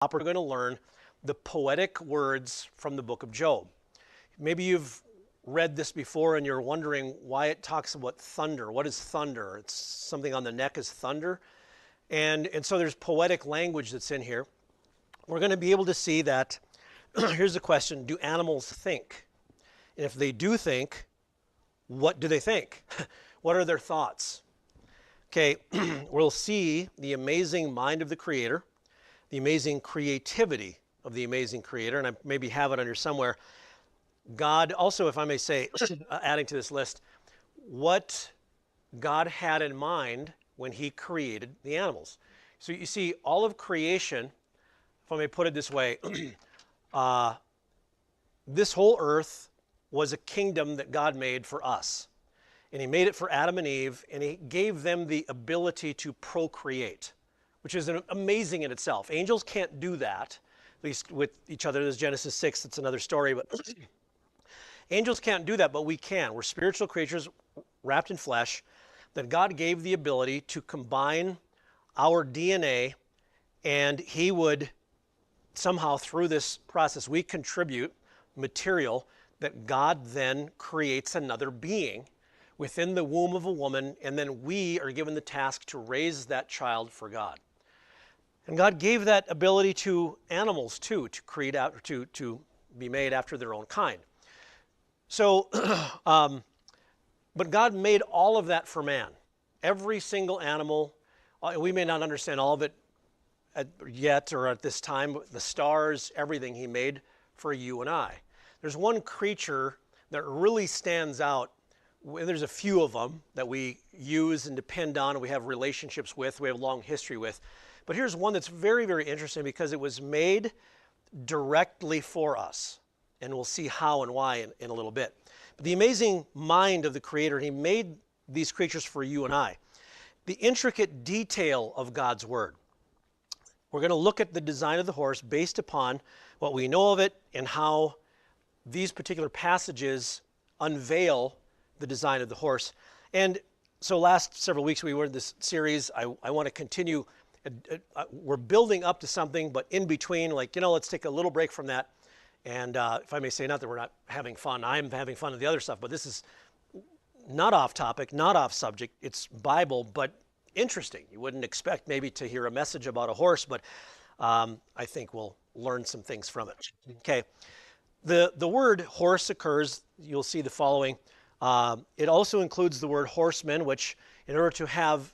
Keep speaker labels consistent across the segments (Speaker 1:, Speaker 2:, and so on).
Speaker 1: We're going to learn the poetic words from the book of Job. Maybe you've read this before and you're wondering why it talks about thunder. What is thunder? It's something on the neck is thunder. And so there's poetic language that's in here. We're going to be able to see that, here's the question, do animals think? And if they do think, what do they think? What are their thoughts? Okay, we'll see the amazing mind of the Creator, the amazing creativity of the amazing Creator, and I maybe have it on here somewhere. God, also, if I may say, adding to this list, what God had in mind when He created the animals. So you see, all of creation, if I may put it this way, this whole earth was a kingdom that God made for us. And He made it for Adam and Eve, and He gave them the ability to procreate, which is amazing in itself. Angels can't do that, at least with each other. There's Genesis 6, that's another story. But angels can't do that, but we can. We're spiritual creatures wrapped in flesh that God gave the ability to combine our DNA, and He would somehow, through this process, we contribute material that God then creates another being within the womb of a woman, and then we are given the task to raise that child for God. And God gave that ability to animals too, to create out, to be made after their own kind. So, but God made all of that for man. Every single animal, we may not understand all of it yet or at this time, but the stars, everything He made for you and I. There's one creature that really stands out. There's a few of them that we use and depend on, and we have relationships with, we have a long history with. But here's one that's very, very interesting because it was made directly for us. And we'll see how and why in a little bit. But the amazing mind of the Creator, He made these creatures for you and I. The intricate detail of God's Word. We're going to look at the design of the horse based upon what we know of it and how these particular passages unveil the design of the horse. And so last several weeks we were in this series. I want to continue. We're building up to something, but in between, let's take a little break from that. And if I may say, not that we're not having fun, I'm having fun with the other stuff, but this is not off topic, not off subject. It's Bible, but interesting. You wouldn't expect maybe to hear a message about a horse, but I think we'll learn some things from it. Okay. The word horse occurs, you'll see the following. It also includes the word horseman, which in order to have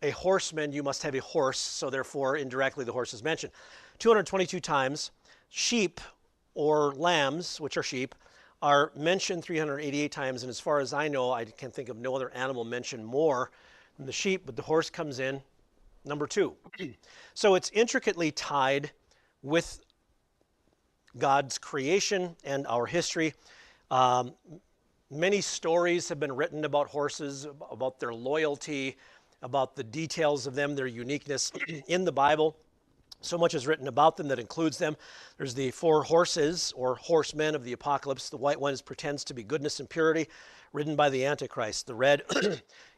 Speaker 1: a horseman, you must have a horse, so therefore indirectly the horse is mentioned. 222 times. Sheep or lambs, which are sheep, are mentioned 388 times, and as far as I know, I can think of no other animal mentioned more than the sheep, but the horse comes in number 2. So it's intricately tied with God's creation and our history. Many stories have been written about horses, about their loyalty, about the details of them, their uniqueness in the Bible. So much is written about them that includes them. There's the 4 horses or horsemen of the apocalypse. The white one pretends to be goodness and purity, ridden by the Antichrist. The red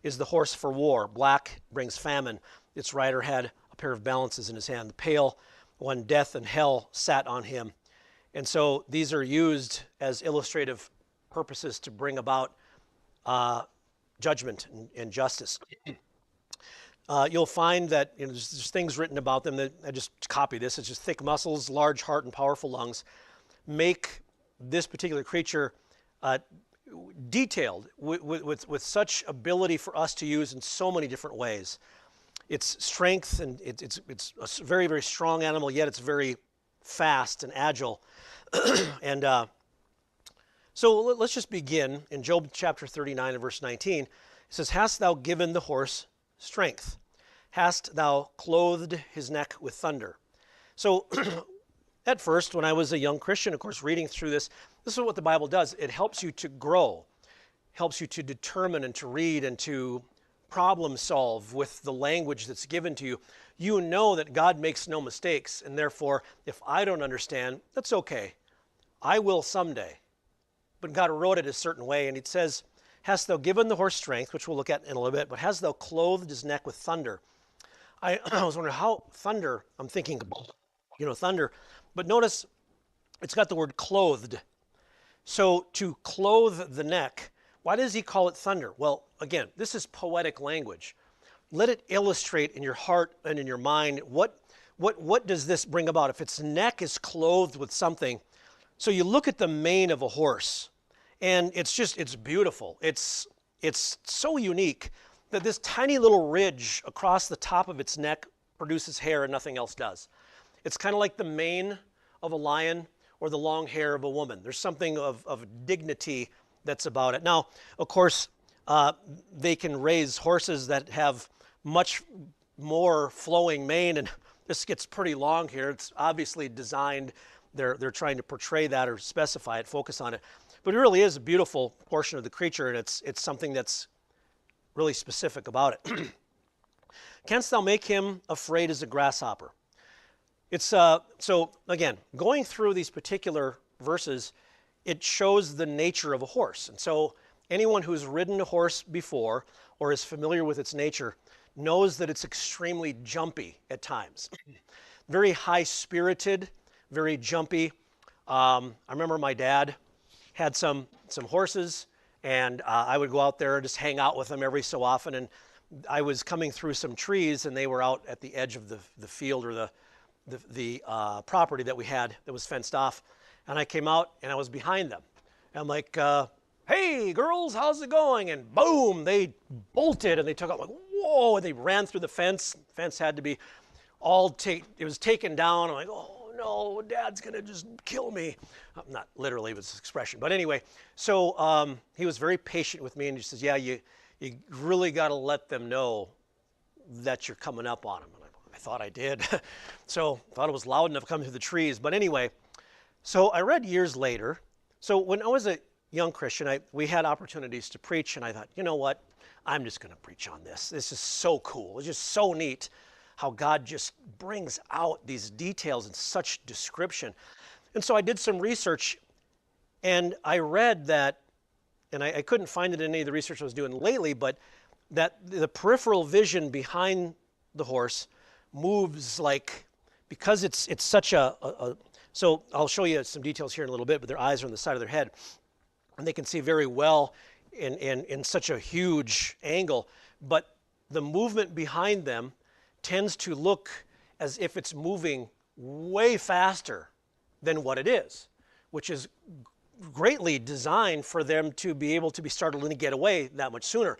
Speaker 1: is the horse for war. Black brings famine. Its rider had a pair of balances in his hand. The pale one, death and hell sat on him. And so these are used as illustrative purposes to bring about judgment and justice. You'll find that there's things written about them that I just copy this. It's just thick muscles, large heart, and powerful lungs make this particular creature detailed with such ability for us to use in so many different ways. Its strength, and it's a very, very strong animal, yet it's very fast and agile. And so let's just begin in Job chapter 39 and verse 19. It says, "Hast thou given the horse strength? Hast thou clothed his neck with thunder?" So at first, when I was a young Christian, of course, reading through this is what the Bible does. It helps you to grow, helps you to determine and to read and to problem solve with the language that's given to you. You know that God makes no mistakes, and therefore, if I don't understand, that's okay. I will someday. But God wrote it a certain way, and it says, "Hast thou given the horse strength," which we'll look at in a little bit, but "hast thou clothed his neck with thunder?" I was wondering how thunder, I'm thinking thunder. But notice it's got the word clothed. So to clothe the neck, why does he call it thunder? Well, again, this is poetic language. Let it illustrate in your heart and in your mind what does this bring about? If its neck is clothed with something, so you look at the mane of a horse, and it's beautiful. It's so unique that this tiny little ridge across the top of its neck produces hair and nothing else does. It's kind of like the mane of a lion or the long hair of a woman. There's something of dignity that's about it. Now, of course, they can raise horses that have much more flowing mane, and this gets pretty long here. It's obviously designed, they're trying to portray that or specify it, focus on it. But it really is a beautiful portion of the creature, and it's something that's really specific about it. Canst thou make him afraid as a grasshopper? It's so again, going through these particular verses, it shows the nature of a horse. And so anyone who's ridden a horse before or is familiar with its nature knows that it's extremely jumpy at times. Very high-spirited, very jumpy. I remember my dad had some horses, and I would go out there and just hang out with them every so often. And I was coming through some trees, and they were out at the edge of the field or the property that we had that was fenced off. And I came out, and I was behind them. And I'm like, hey, girls, how's it going? And boom, they bolted, and they took out, like, whoa, and they ran through the fence. Fence had to be it was taken down. I'm like, oh, no, Dad's going to just kill me. Not literally, it was his expression. But anyway, so he was very patient with me, and he says, yeah, you really got to let them know that you're coming up on them. And I thought I did. So I thought it was loud enough coming through the trees. But anyway, so I read years later. So when I was a young Christian, we had opportunities to preach, and I thought, you know what? I'm just going to preach on this. This is so cool. It's just so neat how God just brings out these details in such description. And so I did some research, and I read that, and I couldn't find it in any of the research I was doing lately, but that the peripheral vision behind the horse moves like, because it's such so I'll show you some details here in a little bit, but their eyes are on the side of their head, and they can see very well in such a huge angle, but the movement behind them tends to look as if it's moving way faster than what it is, which is greatly designed for them to be able to be startled and get away that much sooner.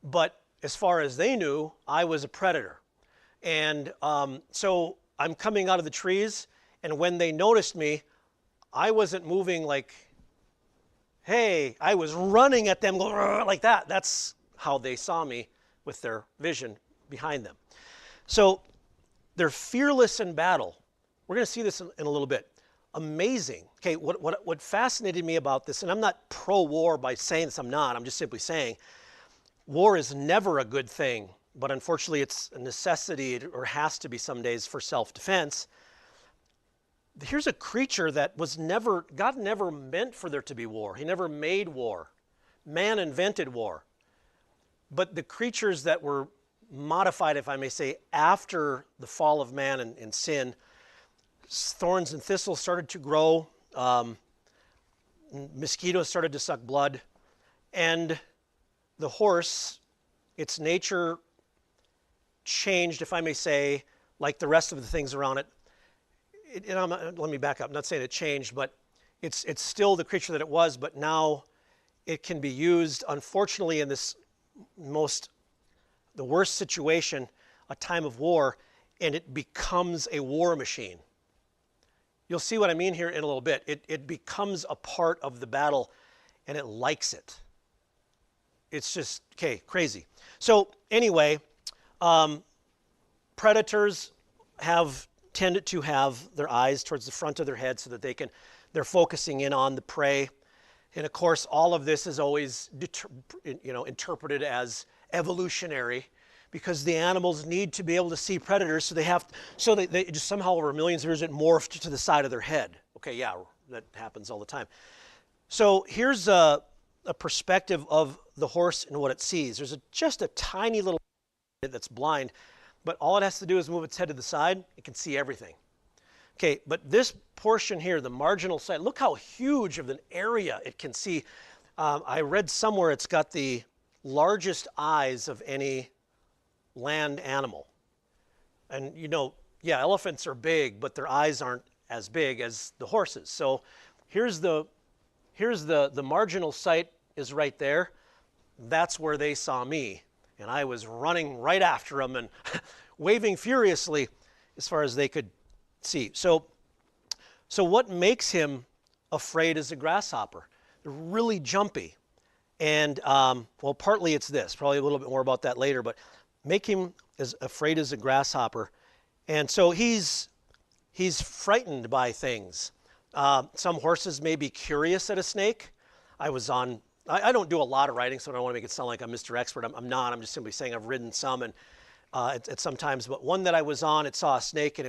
Speaker 1: But as far as they knew, I was a predator. And so I'm coming out of the trees, and when they noticed me, I wasn't moving like, hey, I was running at them going like that. That's how they saw me with their vision behind them. So they're fearless in battle. We're going to see this in a little bit. Amazing. Okay, what fascinated me about this, and I'm not pro-war by saying this, I'm not. I'm just simply saying war is never a good thing, but unfortunately it's a necessity, or has to be some days, for self-defense. Here's a creature that God never meant for there to be war. He never made war. Man invented war. But the creatures that were modified, if I may say, after the fall of man and sin, thorns and thistles started to grow, mosquitoes started to suck blood, and the horse, its nature changed, if I may say, like the rest of the things around it. Let me back up. I'm not saying it changed, but it's still the creature that it was, but now it can be used, unfortunately, in this the worst situation, a time of war, and it becomes a war machine. You'll see what I mean here in a little bit. It becomes a part of the battle, and it likes it. It's just, okay, crazy. So anyway, predators tended to have their eyes towards the front of their head so that they're focusing in on the prey. And of course, all of this is always interpreted as evolutionary, because the animals need to be able to see predators, so they just somehow over millions of years it morphed to the side of their head. Okay, yeah, that happens all the time. So here's a perspective of the horse and what it sees. There's just a tiny little that's blind, but all it has to do is move its head to the side. It can see everything. Okay, but this portion here, the marginal site, look how huge of an area it can see. I read somewhere it's got the largest eyes of any land animal. And yeah, elephants are big, but their eyes aren't as big as the horses. So here's the marginal site is right there. That's where they saw me. And I was running right after them and waving furiously as far as they could see. So what makes him afraid is a grasshopper. They're really jumpy. And, well, partly it's this. Probably a little bit more about that later. But make him as afraid as a grasshopper. And so he's frightened by things. Some horses may be curious at a snake. I don't do a lot of riding, so I don't want to make it sound like I'm Mr. Expert. I'm not. I'm just simply saying I've ridden some and at some times. But one that I was on, it saw a snake and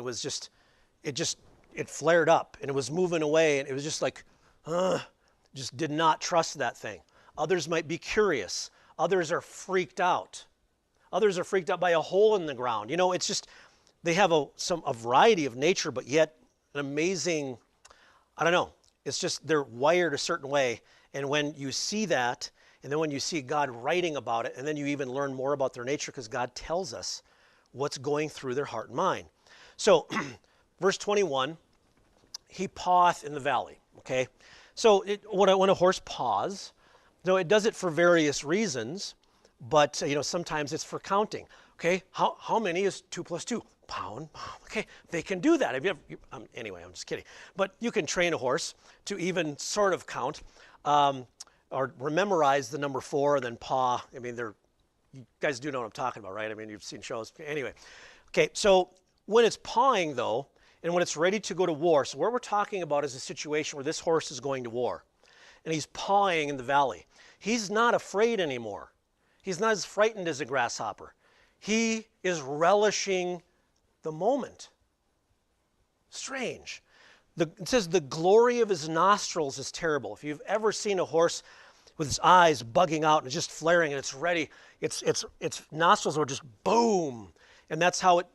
Speaker 1: it flared up and it was moving away and it was just like, just did not trust that thing. Others might be curious. Others are freaked out. Others are freaked out by a hole in the ground. It's just, they have a variety of nature, but yet an amazing, I don't know, it's just they're wired a certain way. And when you see that, and then when you see God writing about it, and then you even learn more about their nature because God tells us what's going through their heart and mind. So, verse 21, he paweth in the valley, okay? So when a horse paws, it does it for various reasons, but sometimes it's for counting. Okay, how many is 2 plus 2? Pound. Okay, they can do that. Anyway, I'm just kidding. But you can train a horse to even sort of count, or memorize the number 4 and then paw. You guys do know what I'm talking about, right? You've seen shows. Anyway, okay, so when it's pawing though, and when it's ready to go to war, so what we're talking about is a situation where this horse is going to war, and he's pawing in the valley. He's not afraid anymore. He's not as frightened as a grasshopper. He is relishing the moment. Strange. It says the glory of his nostrils is terrible. If you've ever seen a horse with its eyes bugging out and just flaring and it's ready, its nostrils are just boom. And that's how it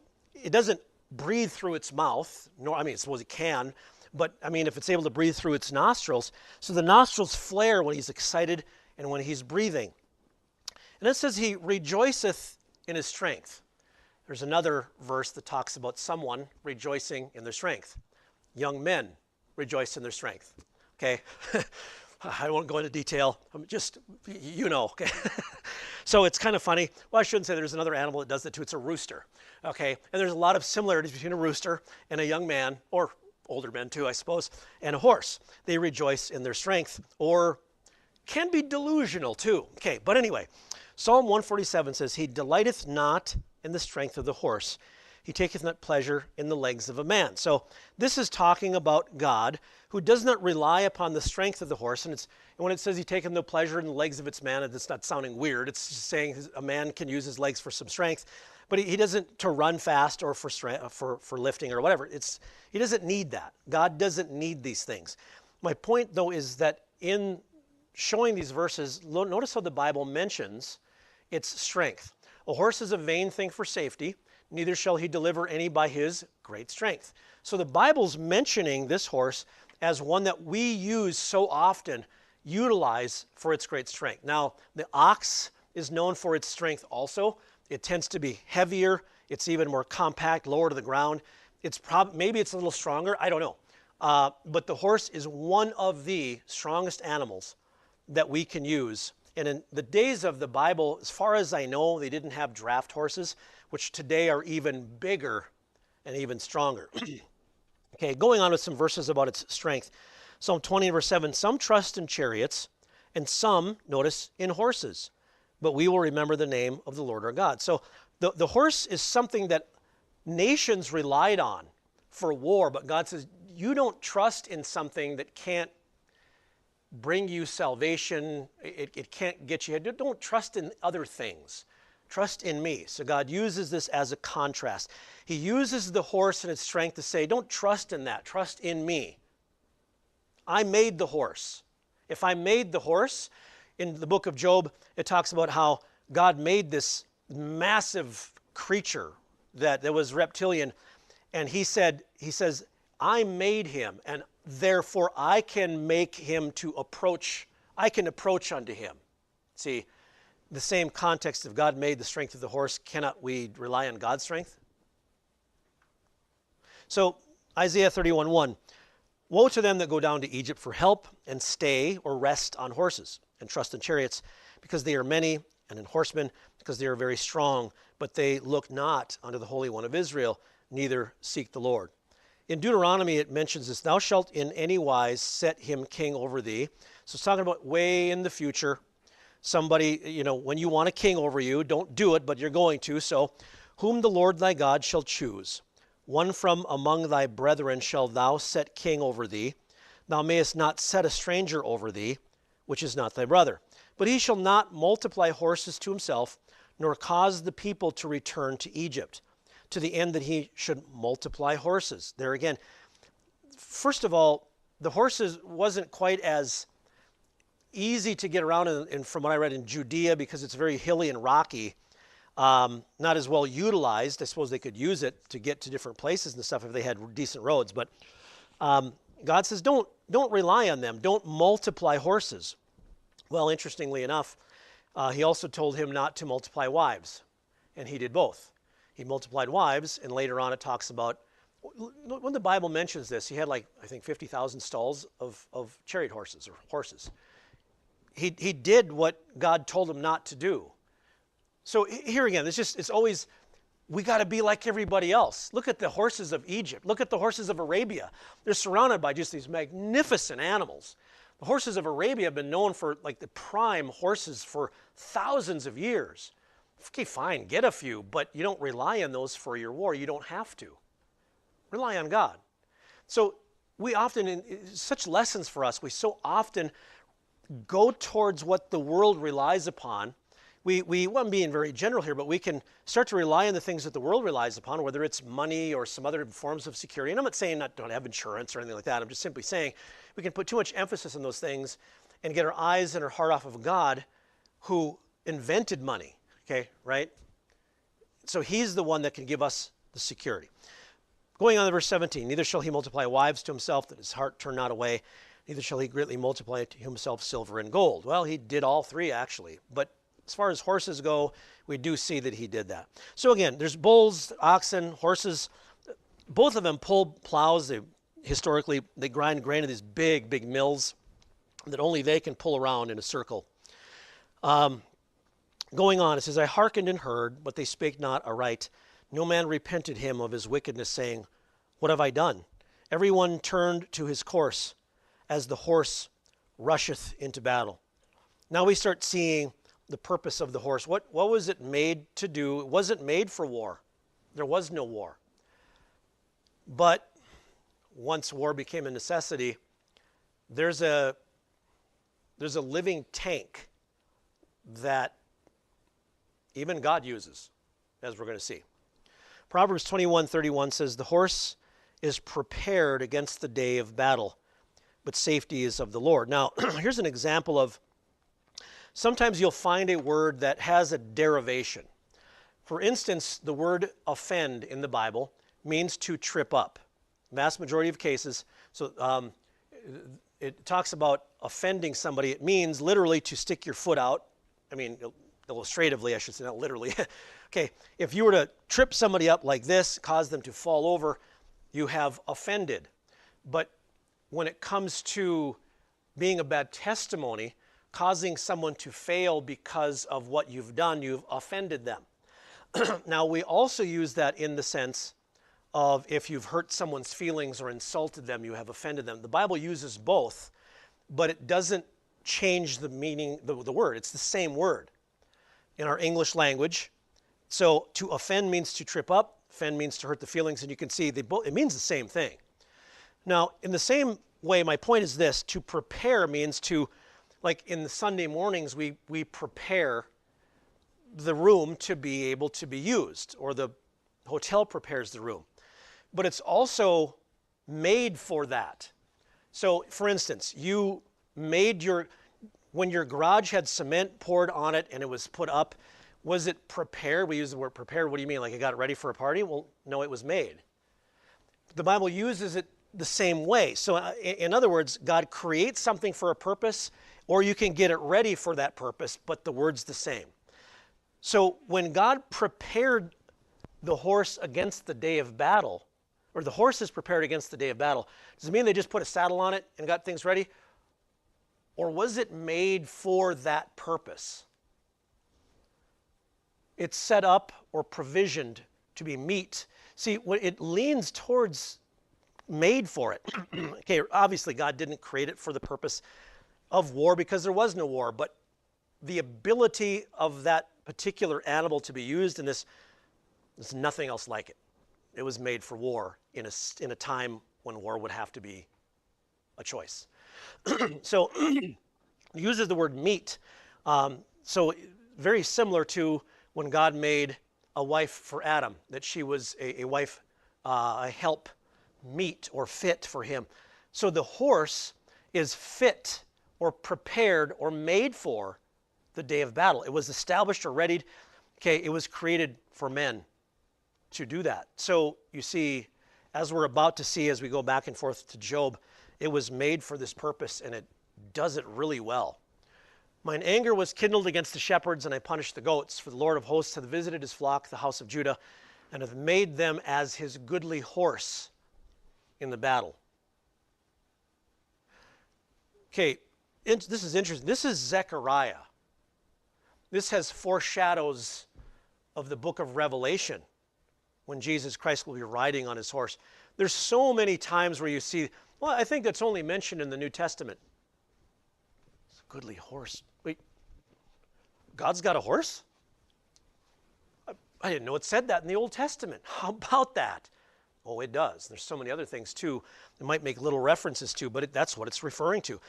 Speaker 1: doesn't breathe through its mouth. I suppose it can, but if it's able to breathe through its nostrils. So the nostrils flare when he's excited and when he's breathing. And it says he rejoiceth in his strength. There's another verse that talks about someone rejoicing in their strength. Young men rejoice in their strength. Okay? I won't go into detail. Okay? So it's kind of funny. Well, I shouldn't say there's another animal that does that too. It's a rooster. Okay? And there's a lot of similarities between a rooster and a young man, or older men too, I suppose, and a horse. They rejoice in their strength, or can be delusional too. Okay, but anyway, Psalm 147 says, he delighteth not in the strength of the horse. He taketh not pleasure in the legs of a man. So this is talking about God, who does not rely upon the strength of the horse. And when it says he taketh no pleasure in the legs of its man, it's not sounding weird. It's just saying a man can use his legs for some strength. But he doesn't to run fast or for lifting or whatever. He doesn't need that. God doesn't need these things. My point, though, is that in showing these verses, notice how the Bible mentions its strength. A horse is a vain thing for safety, neither shall he deliver any by his great strength. So the Bible's mentioning this horse as one that we use so often, utilize for its great strength. Now, the ox is known for its strength also. It tends to be heavier. It's even more compact, lower to the ground. Maybe it's a little stronger. I don't know. But the horse is one of the strongest animals that we can use. And in the days of the Bible, as far as I know, they didn't have draft horses, which today are even bigger and even stronger. Okay, going on with some verses about its strength. Psalm 20, verse 7, some trust in chariots, and some, notice, in horses. But we will remember the name of the Lord our God. So the horse is something that nations relied on for war, but God says, you don't trust in something that can't bring you salvation. It can't get you. Don't trust in other things. Trust in me. So God uses this as a contrast. He uses the horse and its strength to say, don't trust in that. Trust in me. I made the horse. If I made the horse, in the book of Job, it talks about how God made this massive creature that was reptilian. And he says, I made him, and therefore I can make him to approach, I can approach unto him. See, the same context of God made the strength of the horse, cannot we rely on God's strength? So Isaiah 31:1, woe to them that go down to Egypt for help and stay or rest on horses and trust in chariots, because they are many, and in horsemen, because they are very strong, but they look not unto the Holy One of Israel, neither seek the Lord. In Deuteronomy, it mentions this, thou shalt in any wise set him king over thee. So it's talking about way in the future. Somebody, when you want a king over you, don't do it, but you're going to. So, whom the Lord thy God shall choose, one from among thy brethren shall thou set king over thee. Thou mayest not set a stranger over thee, which is not thy brother. But he shall not multiply horses to himself, nor cause the people to return to Egypt, to the end that he should multiply horses. There again, first of all, the horses wasn't quite as easy to get around in from what I read in Judea, because it's very hilly and rocky, not as well utilized. I suppose they could use it to get to different places and stuff if they had decent roads. But God says, don't rely on them. Don't multiply horses. Well, interestingly enough, he also told him not to multiply wives, and he did both. He multiplied wives, and later on it talks about, when the Bible mentions this, he had I think 50,000 stalls of chariot horses or horses. He did what God told him not to do. So here again, it's always, we got to be like everybody else. Look at the horses of Egypt. Look at the horses of Arabia. They're surrounded by just these magnificent animals. The horses of Arabia have been known for the prime horses for thousands of years. Okay, fine, get a few, but you don't rely on those for your war. You don't have to. Rely on God. So we often, such lessons for us, we so often go towards what the world relies upon. I'm being very general here, but we can start to rely on the things that the world relies upon, whether it's money or some other forms of security. And I'm not saying don't have insurance or anything like that. I'm just simply saying we can put too much emphasis on those things and get our eyes and our heart off of God, who invented money, okay, right? So he's the one that can give us the security. Going on to verse 17, neither shall he multiply wives to himself, that his heart turn not away, neither shall he greatly multiply to himself silver and gold. Well, he did all three, actually. But as far as horses go, we do see that he did that. So again, there's bulls, oxen, horses. Both of them pull plows. Historically, they grind grain in these big, big mills that only they can pull around in a circle. Going on, it says, I hearkened and heard, but they spake not aright. No man repented him of his wickedness, saying, what have I done? Every one turned to his course, as the horse rusheth into battle. Now we start seeing the purpose of the horse. What was it made to do? It wasn't made for war. There was no war. But once war became a necessity, there's a living tank that even God uses, as we're going to see. Proverbs 21:31 says, the horse is prepared against the day of battle, but safety is of the Lord. Now, here's an example of, sometimes you'll find a word that has a derivation. For instance, the word offend in the Bible means to trip up. Vast majority of cases, so it talks about offending somebody. It means literally to stick your foot out. I mean, illustratively, I should say, not literally. Okay, if you were to trip somebody up like this, cause them to fall over, you have offended. But when it comes to being a bad testimony, causing someone to fail because of what you've done, you've offended them. Now, we also use that in the sense of if you've hurt someone's feelings or insulted them, you have offended them. The Bible uses both, but it doesn't change the meaning, the word. It's the same word in our English language. So to offend means to trip up, offend means to hurt the feelings, and you can see it means the same thing. Now, in the same way, my point is this: to prepare means to, like in the Sunday mornings, we prepare the room to be able to be used, or the hotel prepares the room. But it's also made for that. So, for instance, you made when your garage had cement poured on it and it was put up, was it prepared? We use the word prepared. What do you mean? Like it got ready for a party? Well, no, it was made. The Bible uses it the same way. So in other words, God creates something for a purpose, or you can get it ready for that purpose, but the word's the same. So when God prepared the horse against the day of battle, or the horse is prepared against the day of battle, does it mean they just put a saddle on it and got things ready? Or was it made for that purpose? It's set up or provisioned to be meat. See, it leans towards made for it. Okay, obviously God didn't create it for the purpose of war because there was no war, but the ability of that particular animal to be used in this, there's nothing else like it. It was made for war in a time when war would have to be a choice. So it uses the word meat. So very similar to when God made a wife for Adam, that she was a wife, a help meet or fit for him. So the horse is fit or prepared or made for the day of battle. It was established or readied. Okay, it was created for men to do that. So you see, as we're about to see as we go back and forth to Job, it was made for this purpose and it does it really well. Mine anger was kindled against the shepherds, and I punished the goats, for the Lord of hosts hath visited his flock, the house of Judah, and hath made them as his goodly horse in the battle. Okay, this is interesting. This is Zechariah. This has foreshadows of the book of Revelation when Jesus Christ will be riding on his horse. There's so many times where you see, well, I think that's only mentioned in the New Testament. It's a goodly horse. Wait, God's got a horse? I didn't know it said that in the Old Testament. How about that? Oh, it does. There's so many other things too. It might make little references to, but that's what it's referring to.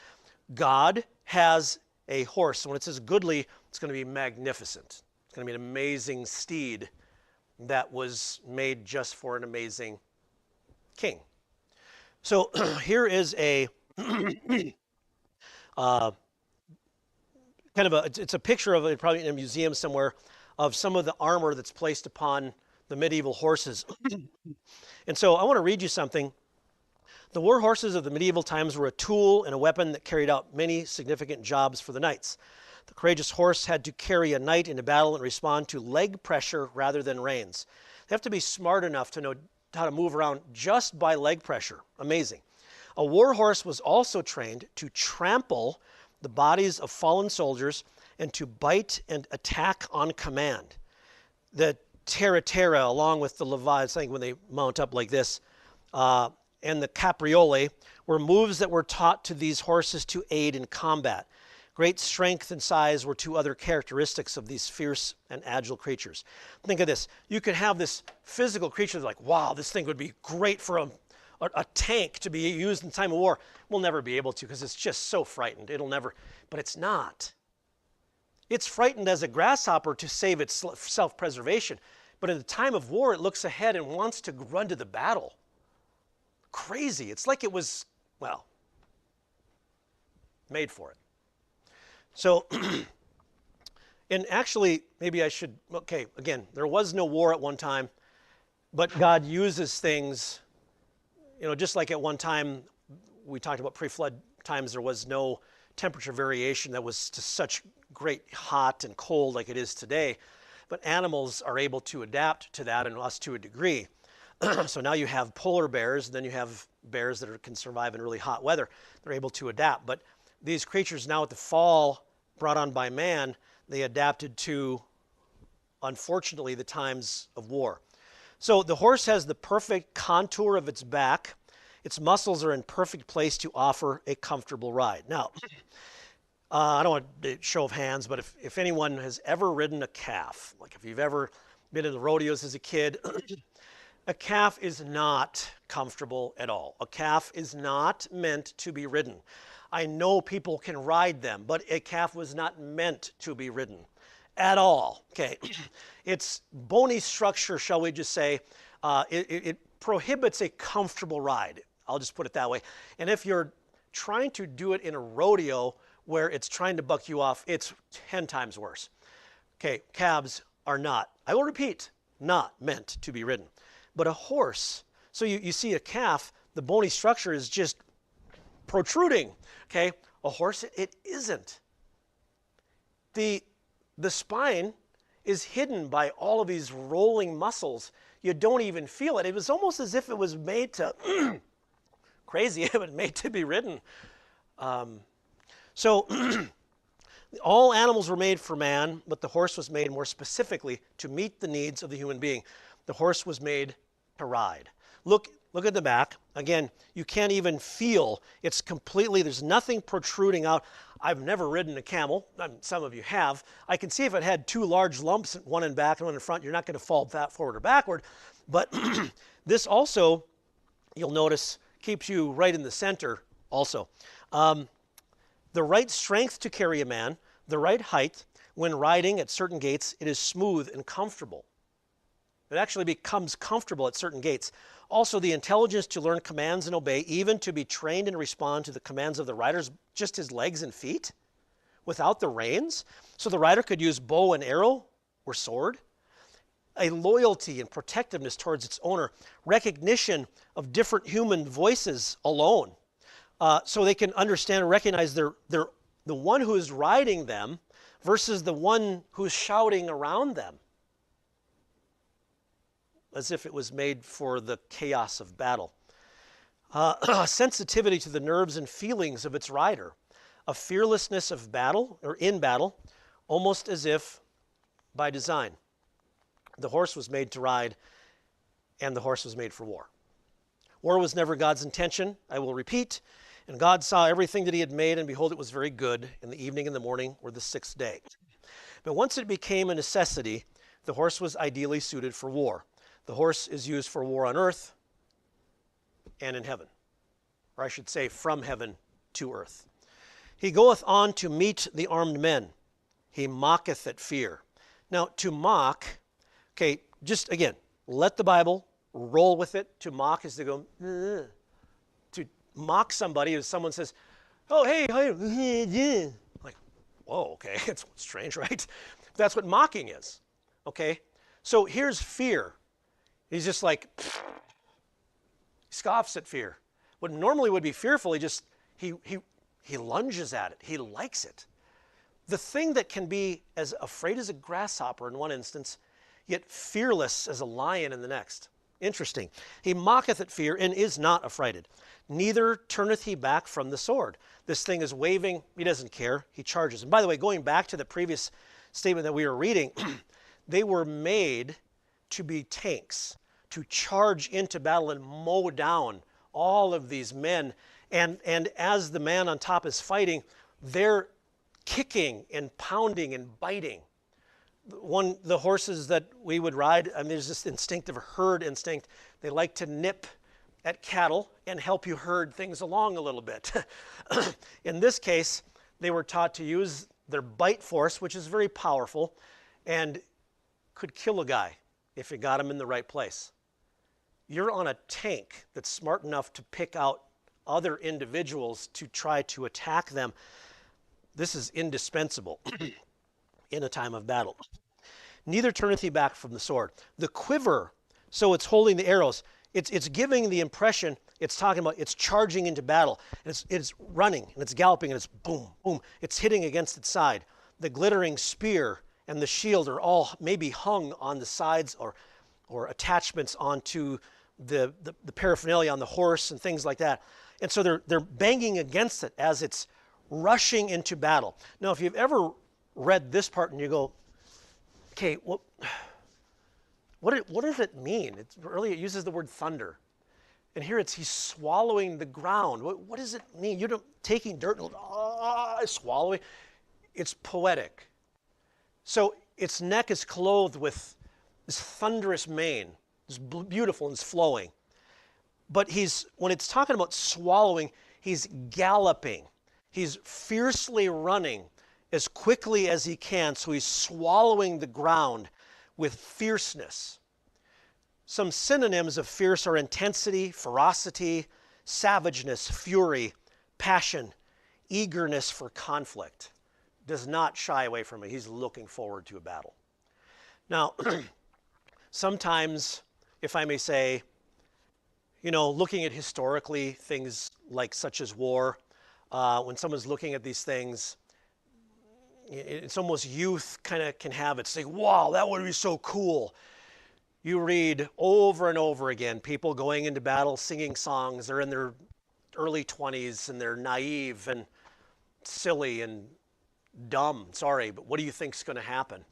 Speaker 1: God has a horse. And when it says goodly, it's going to be magnificent. It's going to be an amazing steed that was made just for an amazing king. So here is a it's a picture of it, probably in a museum somewhere, of some of the armor that's placed upon the medieval horses. And so I want to read you something. The war horses of the medieval times were a tool and a weapon that carried out many significant jobs for the knights. The courageous horse had to carry a knight into battle and respond to leg pressure rather than reins. They have to be smart enough to know how to move around just by leg pressure. Amazing. A war horse was also trained to trample the bodies of fallen soldiers and to bite and attack on command. The terra, along with the levites, I think when they mount up like this, and the capriole were moves that were taught to these horses to aid in combat. Great strength and size were two other characteristics of these fierce and agile creatures. Think of this. You could have this physical creature like, wow, this thing would be great for a tank to be used in time of war. We'll never be able to because it's just so frightened. It'll never, but it's not. It's frightened as a grasshopper to save its self-preservation. But in the time of war, it looks ahead and wants to run to the battle. Crazy. It's like it was, well, made for it. So, and actually, maybe I should, okay, again, there was no war at one time, but God uses things, just like at one time, we talked about pre-flood times, there was no temperature variation that was to such great hot and cold like it is today. But animals are able to adapt to that, and us to a degree. So now you have polar bears, and then you have bears that can survive in really hot weather. They're able to adapt. But these creatures now at the fall brought on by man, they adapted to, unfortunately, the times of war. So the horse has the perfect contour of its back. Its muscles are in perfect place to offer a comfortable ride. Now, I don't want a show of hands, but if anyone has ever ridden a calf, like if you've ever been in the rodeos as a kid, a calf is not comfortable at all. A calf is not meant to be ridden. I know people can ride them, but a calf was not meant to be ridden at all. Okay, its bony structure, shall we just say, it prohibits a comfortable ride. I'll just put it that way. And if you're trying to do it in a rodeo where it's trying to buck you off, it's 10 times worse. Okay, calves are not, I will repeat, not meant to be ridden. But a horse, so you see a calf, the bony structure is just protruding. Okay, a horse, it isn't. The spine is hidden by all of these rolling muscles. You don't even feel it. It was almost as if it was made to, crazy, it was made to be ridden. So all animals were made for man, but the horse was made more specifically to meet the needs of the human being. The horse was made to ride. Look at the back. Again, you can't even feel. It's completely, there's nothing protruding out. I've never ridden a camel. Some of you have. I can see if it had two large lumps, one in back and one in front, you're not going to fall that forward or backward. But this also, you'll notice, keeps you right in the center also. The right strength to carry a man, the right height. When riding at certain gaits, it is smooth and comfortable. It actually becomes comfortable at certain gaits. Also, the intelligence to learn commands and obey, even to be trained and respond to the commands of the riders, just his legs and feet, without the reins. So the rider could use bow and arrow or sword. A loyalty and protectiveness towards its owner. Recognition of different human voices alone. So they can understand and recognize they're the one who is riding them versus the one who's shouting around them, as if it was made for the chaos of battle. Sensitivity to the nerves and feelings of its rider. A fearlessness of battle, or in battle, almost as if by design. The horse was made to ride, and the horse was made for war. War was never God's intention, I will repeat. And God saw everything that he had made, and behold, it was very good. In the evening and the morning were the sixth day. But once it became a necessity, the horse was ideally suited for war. The horse is used for war on earth and in heaven. Or I should say, from heaven to earth. He goeth on to meet the armed men. He mocketh at fear. Now, to mock, okay, just again, let the Bible roll with it. To mock is to go, to mock somebody as someone says, oh, hey, like, whoa, okay, it's strange, right? That's what mocking is, okay? So here's fear. He's just like, scoffs at fear. What normally would be fearful, he lunges at it. He likes it. The thing that can be as afraid as a grasshopper in one instance, yet fearless as a lion in the next. Interesting. He mocketh at fear and is not affrighted. Neither turneth he back from the sword. This thing is waving. He doesn't care. He charges. And by the way, going back to the previous statement that we were reading, they were made to be tanks, to charge into battle and mow down all of these men. And as the man on top is fighting, they're kicking and pounding and biting. The horses that we would ride, I mean, there's this instinctive herd instinct. They like to nip at cattle and help you herd things along a little bit. In this case, they were taught to use their bite force, which is very powerful, and could kill a guy if you got him in the right place. You're on a tank that's smart enough to pick out other individuals to try to attack them. This is indispensable in a time of battle. Neither turneth he back from the sword. The quiver, so it's holding the arrows. It's giving the impression, it's talking about, it's charging into battle. And it's running, and it's galloping, and it's boom, boom. It's hitting against its side. The glittering spear and the shield are all maybe hung on the sides or attachments onto the paraphernalia on the horse and things like that. And so they're banging against it as it's rushing into battle. Now, if you've ever read this part and you go, okay, what does it mean? Earlier it uses the word thunder. And here he's swallowing the ground. What does it mean? You're taking dirt and swallowing. It's poetic. So its neck is clothed with this thunderous mane. It's beautiful and it's flowing. But when it's talking about swallowing, he's galloping. He's fiercely running as quickly as he can, so he's swallowing the ground with fierceness. Some synonyms of fierce are intensity, ferocity, savageness, fury, passion, eagerness for conflict. Does not shy away from it. He's looking forward to a battle. Now, sometimes, if I may say, You know, looking at historically things like such as war, when someone's looking at these things, it's almost youth kind of can have it. Say, wow, that would be so cool. You read over and over again people going into battle singing songs. They're in their early 20s and they're naive and silly and dumb. Sorry, but what do you think's going to happen?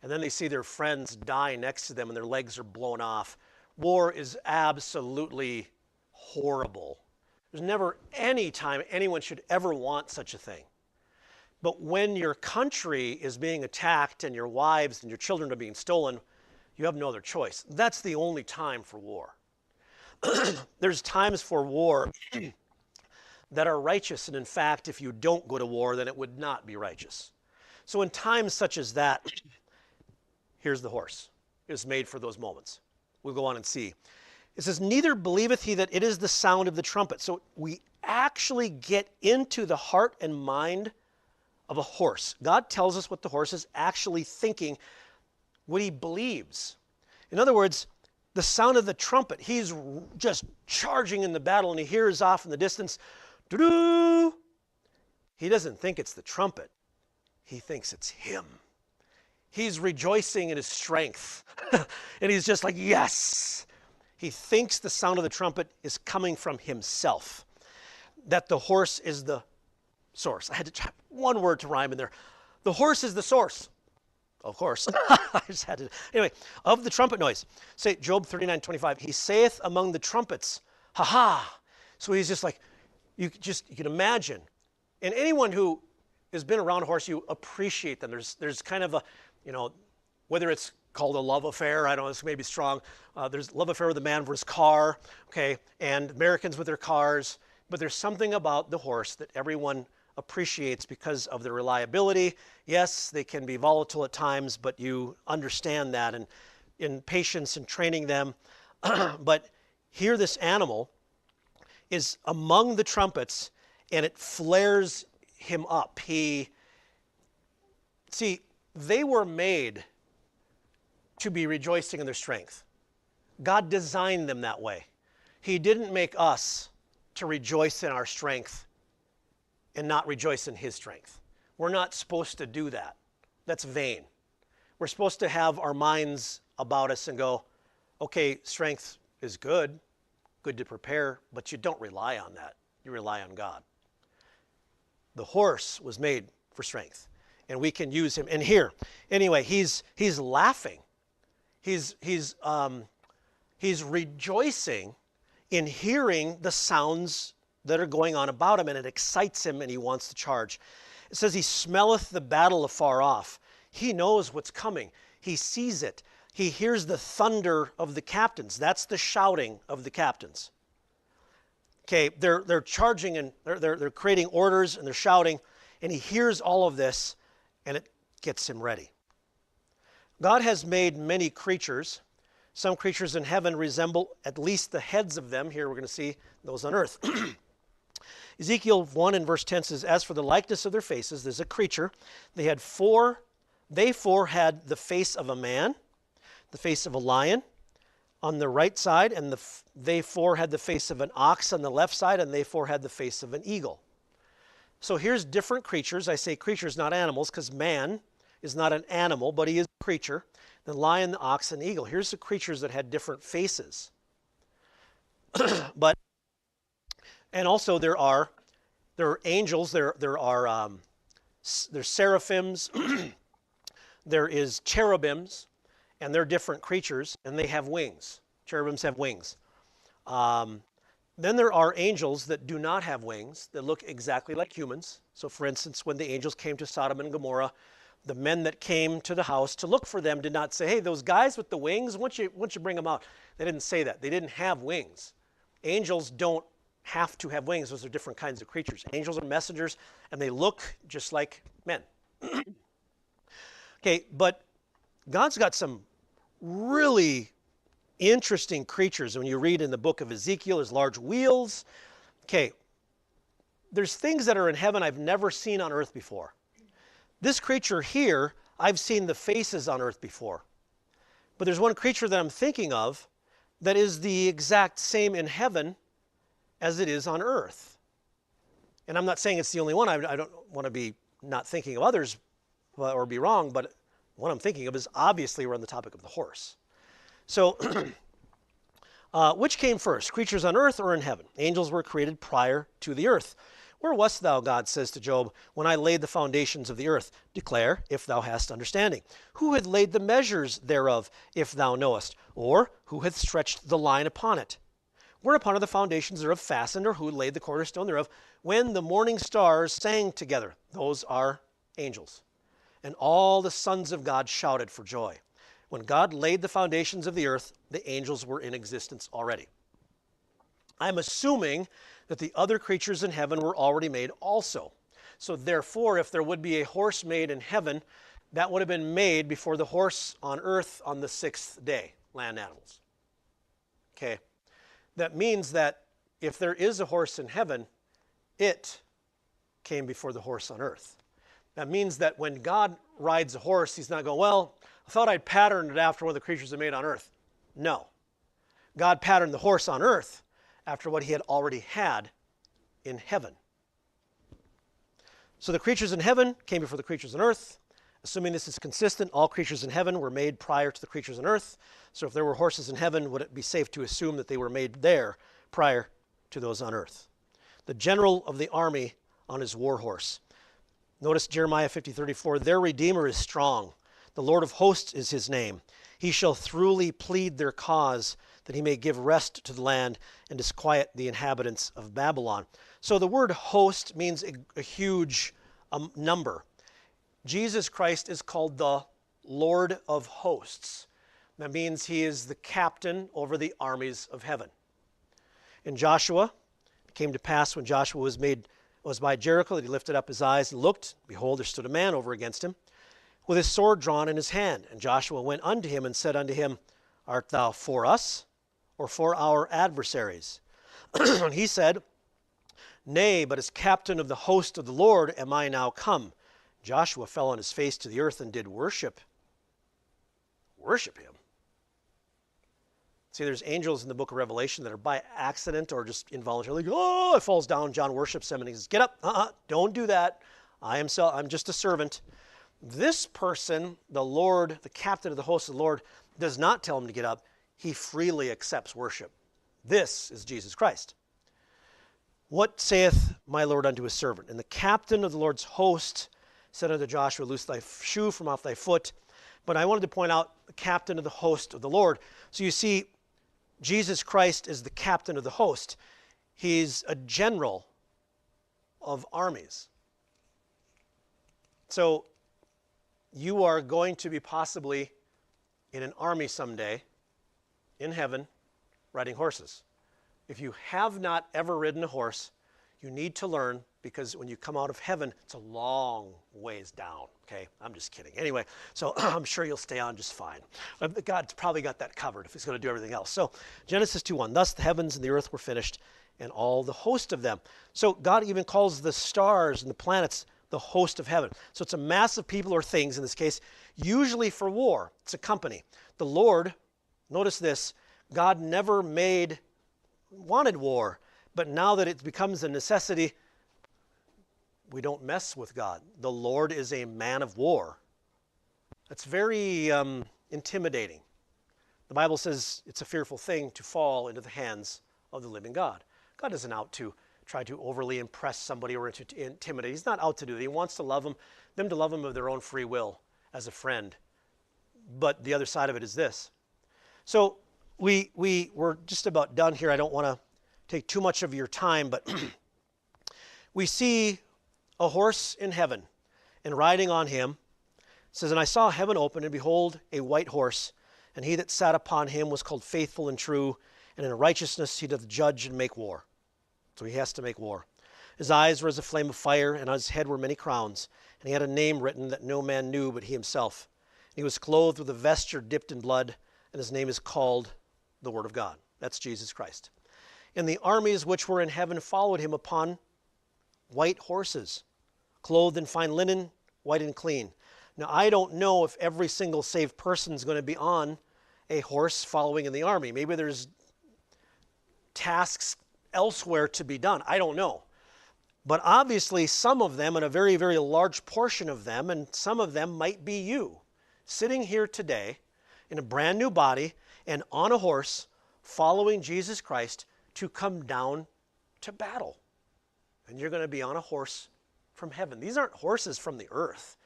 Speaker 1: And then they see their friends die next to them and their legs are blown off. War is absolutely horrible. There's never any time anyone should ever want such a thing. But when your country is being attacked and your wives and your children are being stolen, you have no other choice. That's the only time for war. There's times for war that are righteous, and in fact, if you don't go to war, then it would not be righteous. So in times such as that, here's the horse. It is made for those moments. We'll go on and see. It says, neither believeth he that it is the sound of the trumpet. So we actually get into the heart and mind of a horse. God tells us what the horse is actually thinking, what he believes. In other words, the sound of the trumpet, he's just charging in the battle and he hears off in the distance, doo-doo. He doesn't think it's the trumpet. He thinks it's him. He's rejoicing in his strength. And he's just like, yes. He thinks the sound of the trumpet is coming from himself. That the horse is the source. I had to try one word to rhyme in there. The horse is the source. Of course. I just had to. Anyway, of the trumpet noise. Say Job 39:25. He saith among the trumpets, ha ha. So he's just like, you can imagine. And anyone who has been around a horse, you appreciate them. There's kind of a, whether it's called a love affair, I don't know, this may be strong. There's love affair with a man for his car, okay, and Americans with their cars. But there's something about the horse that everyone appreciates because of their reliability. Yes, they can be volatile at times, but you understand that and in patience and training them. But here this animal is among the trumpets and it flares him up. They were made to be rejoicing in their strength. God designed them that way. He didn't make us to rejoice in our strength and not rejoice in his strength. We're not supposed to do that. That's vain. We're supposed to have our minds about us and go, okay, strength is good to prepare, but you don't rely on that. You rely on God. The horse was made for strength, and we can use him. And here, anyway, he's laughing. He's rejoicing in hearing the sounds that are going on about him, and it excites him and he wants to charge. It says he smelleth the battle afar off. He knows what's coming. He sees it. He hears the thunder of the captains. That's the shouting of the captains. Okay, they're charging and they're creating orders and they're shouting, and he hears all of this and it gets him ready. God has made many creatures. Some creatures in heaven resemble at least the heads of them. Here we're going to see those on earth. Ezekiel 1 and verse 10 says, as for the likeness of their faces, there's a creature. They four had the face of a man, the face of a lion on the right side, and they four had the face of an ox on the left side, and they four had the face of an eagle. So here's different creatures. I say creatures, not animals, because man is not an animal, but he is a creature. The lion, the ox, and the eagle. Here's the creatures that had different faces. And also there are angels, there's seraphims, there is cherubims, and they're different creatures, and they have wings. Cherubims have wings. Then there are angels that do not have wings, that look exactly like humans. So for instance, when the angels came to Sodom and Gomorrah, the men that came to the house to look for them did not say, hey, those guys with the wings, why don't you bring them out? They didn't say that. They didn't have wings. Angels don't have to have wings. Those are different kinds of creatures. Angels are messengers, and they look just like men. Okay, but God's got some really interesting creatures. When you read in the book of Ezekiel, there's large wheels. Okay, there's things that are in heaven I've never seen on earth before. This creature here, I've seen the faces on earth before. But there's one creature that I'm thinking of that is the exact same in heaven as it is on earth. And I'm not saying it's the only one. I don't want to be not thinking of others or be wrong, but what I'm thinking of is obviously we're on the topic of the horse. So, which came first, creatures on earth or in heaven? Angels were created prior to the earth. Where wast thou, God says to Job, when I laid the foundations of the earth? Declare, if thou hast understanding. Who had laid the measures thereof, if thou knowest? Or who hath stretched the line upon it? Whereupon are the foundations thereof fastened, or who laid the cornerstone thereof? When the morning stars sang together, those are angels. And all the sons of God shouted for joy. When God laid the foundations of the earth, the angels were in existence already. I'm assuming that the other creatures in heaven were already made also. So therefore, if there would be a horse made in heaven, that would have been made before the horse on earth on the sixth day, land animals. Okay. That means that if there is a horse in heaven, it came before the horse on earth. That means that when God rides a horse, he's not going, well, I thought I'd pattern it after one of the creatures that made on earth. No. God patterned the horse on earth after what he had already had in heaven. So the creatures in heaven came before the creatures on earth. Assuming this is consistent, all creatures in heaven were made prior to the creatures on earth. So if there were horses in heaven, would it be safe to assume that they were made there prior to those on earth? The general of the army on his war horse. Notice Jeremiah 50:34, their Redeemer is strong. The Lord of hosts is his name. He shall throughly plead their cause, that he may give rest to the land and disquiet the inhabitants of Babylon. So the word host means a huge number. Jesus Christ is called the Lord of hosts. That means he is the captain over the armies of heaven. In Joshua, it came to pass when Joshua was by Jericho that he lifted up his eyes and looked. Behold, there stood a man over against him, with his sword drawn in his hand. And Joshua went unto him and said unto him, art thou for us, or for our adversaries? And he said, nay, but as captain of the host of the Lord am I now come. Joshua fell on his face to the earth and did worship. Worship him? See, there's angels in the book of Revelation that are by accident or just involuntarily, oh, it falls down. John worships him and he says, get up. Don't do that. I'm just a servant. This person, the Lord, the captain of the host of the Lord, does not tell him to get up. He freely accepts worship. This is Jesus Christ. What saith my Lord unto his servant? And the captain of the Lord's host said unto Joshua, loose thy shoe from off thy foot. But I wanted to point out the captain of the host of the Lord. So you see, Jesus Christ is the captain of the host. He's a general of armies. So you are going to be possibly in an army someday in heaven riding horses. If you have not ever ridden a horse, you need to learn, because when you come out of heaven, it's a long ways down, okay? I'm just kidding. Anyway, so I'm sure you'll stay on just fine. God's probably got that covered if he's going to do everything else. So Genesis 2:1, thus the heavens and the earth were finished, and all the host of them. So God even calls the stars and the planets the host of heaven. So it's a mass of people or things, in this case, usually for war. It's a company. The Lord, notice this, God never wanted war, but now that it becomes a necessity, we don't mess with God. The Lord is a man of war. That's very intimidating. The Bible says it's a fearful thing to fall into the hands of the living God. God isn't out to try to overly impress somebody or to intimidate. He's not out to do that. He wants to love them to love him of their own free will as a friend. But the other side of it is this. So we're just about done here. I don't want to take too much of your time, but we see a horse in heaven, and riding on him, it says, and I saw heaven open, and behold, a white horse, and he that sat upon him was called Faithful and True, and in righteousness he doth judge and make war. So he has to make war. His eyes were as a flame of fire, and on his head were many crowns, and he had a name written that no man knew but he himself. And he was clothed with a vesture dipped in blood, and his name is called the Word of God. That's Jesus Christ. And the armies which were in heaven followed him upon white horses, clothed in fine linen, white and clean. Now, I don't know if every single saved person is going to be on a horse following in the army. Maybe there's tasks elsewhere to be done. I don't know. But obviously some of them, and a very, very large portion of them, and some of them might be you, sitting here today in a brand new body and on a horse following Jesus Christ to come down to battle. And you're going to be on a horse from heaven. These aren't horses from the earth.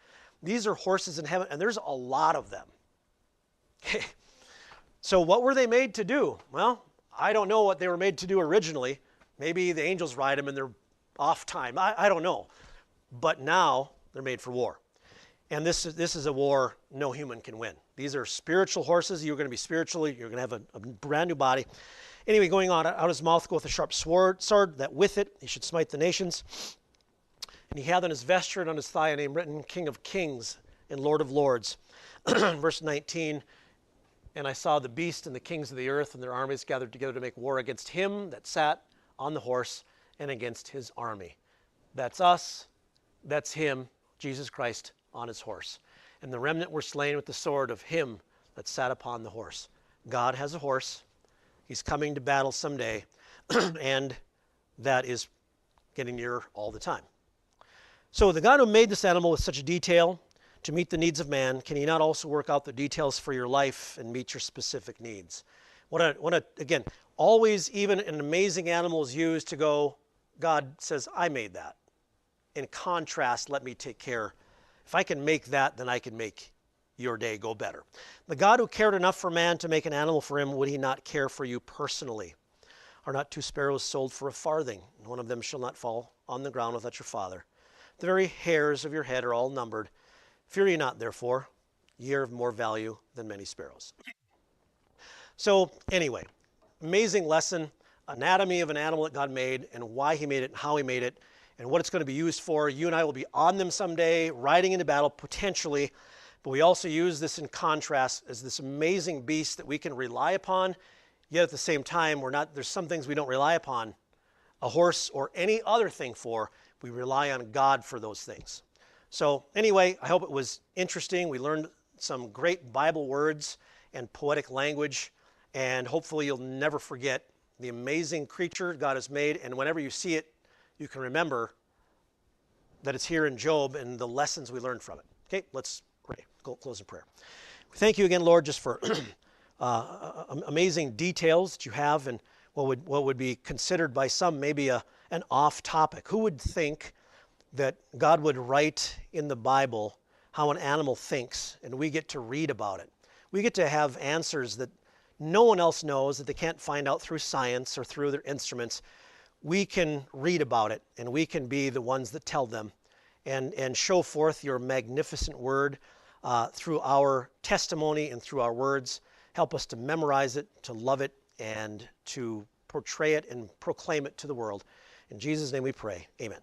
Speaker 1: These are horses in heaven, and there's a lot of them. Okay. So what were they made to do? Well, I don't know what they were made to do originally. Maybe the angels ride them in their off time. I don't know. But now they're made for war. And this is a war no human can win. These are spiritual horses. You're going to be spiritually, you're going to have a brand new body. Anyway, going on, out of his mouth goeth a sharp sword, that with it he should smite the nations. And he hath on his vesture and on his thigh a name written, King of Kings and Lord of Lords. Verse 19, and I saw the beast and the kings of the earth and their armies gathered together to make war against him that sat on the horse and against his army. That's us. That's him, Jesus Christ, on his horse. And the remnant were slain with the sword of him that sat upon the horse. God has a horse. He's coming to battle someday, and that is getting nearer all the time. So the God who made this animal with such detail to meet the needs of man, can he not also work out the details for your life and meet your specific needs? Again, always even an amazing animal is used to go, God says, I made that. In contrast, let me take care. If I can make that, then I can make your day go better. The God who cared enough for man to make an animal for him, would he not care for you personally? Are not 2 sparrows sold for a farthing? And one of them shall not fall on the ground without your Father. The very hairs of your head are all numbered. Fear ye not, therefore, ye are of more value than many sparrows. So anyway, amazing lesson, anatomy of an animal that God made and why he made it and how he made it and what it's going to be used for. You and I will be on them someday, riding into battle potentially, but we also use this in contrast as this amazing beast that we can rely upon, yet at the same time, there's some things we don't rely upon a horse or any other thing for. We rely on God for those things. So anyway, I hope it was interesting. We learned some great Bible words and poetic language, and hopefully you'll never forget the amazing creature God has made, and whenever you see it, you can remember that it's here in Job and the lessons we learned from it. Okay, let's pray. Close in prayer. We thank you again, Lord, just for amazing details that you have and what would be considered by some maybe an off topic. Who would think that God would write in the Bible how an animal thinks, and we get to read about it? We get to have answers that no one else knows, that they can't find out through science or through their instruments. We can read about it, and we can be the ones that tell them and show forth your magnificent word through our testimony and through our words. Help us to memorize it, to love it, and to portray it and proclaim it to the world. In Jesus' name we pray. Amen.